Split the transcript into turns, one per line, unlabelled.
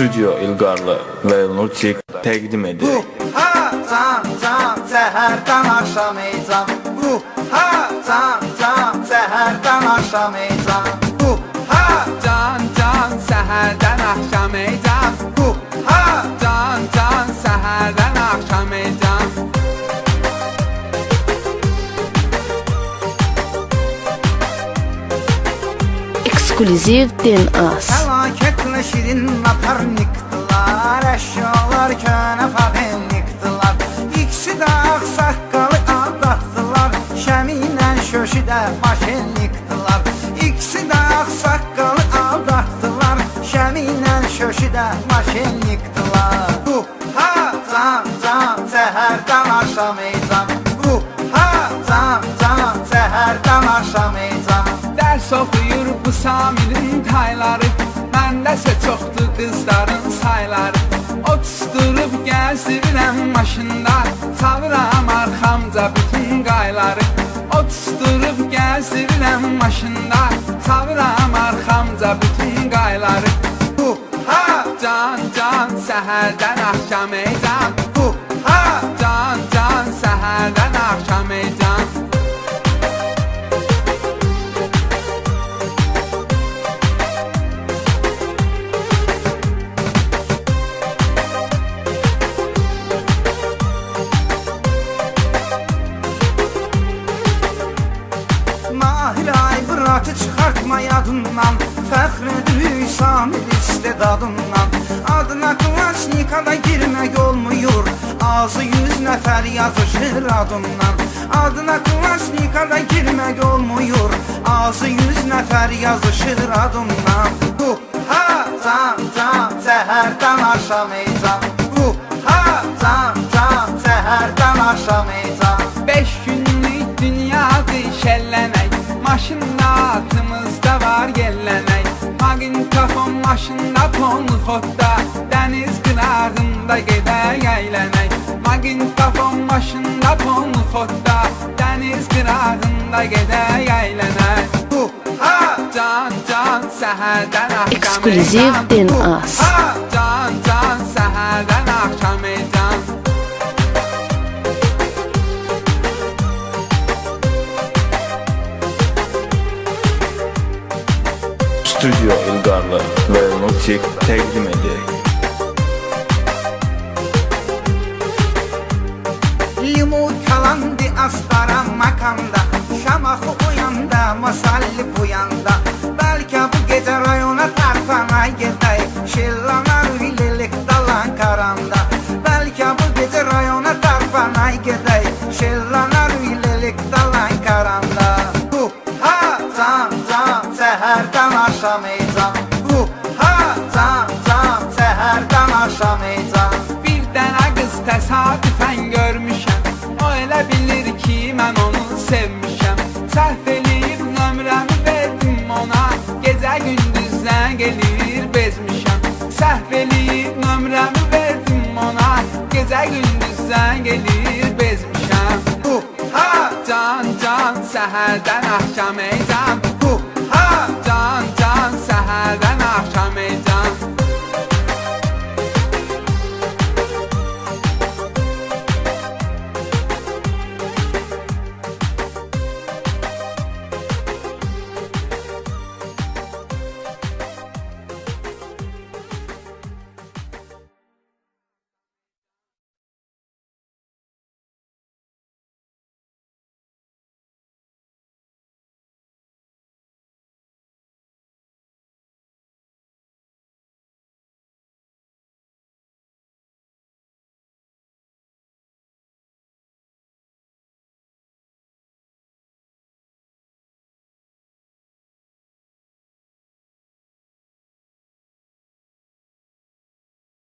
Studio İlqarlı və Elnur Çik təqdim edir.
Ha can can səhərdən axşam ey can. Ha can can səhərdən axşam ey can. Ha
Can can səhərdən axşam ey can.
ha
Can can səhərdən axşam ey can.
Ekskluziv DNAs.
Fəlakətlə şirin naparnikdılar, əşyalar könə fabenlikdılar. İkisi də ağsaqqalı aldatdılar, şəminlə şöşü də maşenlikdılar. İkisi də ağsaqqalı aldatdılar, şəminlə şöşü də maşenlikdılar. Ha can can səhərdən axşam ey can. Ha can can səhərdən axşam ey can.
Dərs oxuyur bu Samirin tayları, məndəsə çoxdur qızların sayları. O tutturub gəzdirirəm maşında, salıram arxamca bütün qayları. O tutturub gəzdirirəm maşında, salıram arxamca bütün qayları.
Ha
Can can səhərdən axşam ey can.
ha
Can can səhərdən axşam ey can.
Mahir Aybıratı çıxartma yadından, fəxr edirik Samir istedadından. Adına klasnikada girmək olmuyor, azı 100 nəfər yazışır adından. Adına klasnikada girmək olmuyor, azı 100 nəfər yazışır adından. Ha can can səhərdən axşam ey can. Ha can can səhərdən axşam ey can.
5 günlük dünyadır şəllənək, maşında atımızda var yellənək. Maqintafon maşında polxotda, dəniz qırağında gedək əylənək. Maqintafon maşında polxotda, dəniz qırağında gedək əylənək.
Ha
Can can səhərdən axşam ey
Ekskluziv
can.
DNAs.
Can can səhərdən axşam ey can.
Studio İlqarlı və Elnur Çik təqdim edir.
Limut kalandı astara makanda, şamaxı uyanda, masalli buyanda. Bəlkə bu gecə rayona tarpana gedək, şillanar hililik dalan karanda. Bəlkə bu gecə rayona tarpana gedək, şillanar hililik dalan karanda. Ha can can səhərdən axşam ey can. Ha can can səhərdən axşam ey can.
Bir dənə qız təsadüfən görmüşəm, o elə bilir ki, mən onu sevmişəm. Səhv eləyib nömrəmi verdim ona, gecə gündüz zəng eləyir bezmişəm. Səhv eləyib nömrəmi verdim ona, gecə gündüz zəng eləyir bezmişəm.
Ha
Can can səhərdən axşam ey can.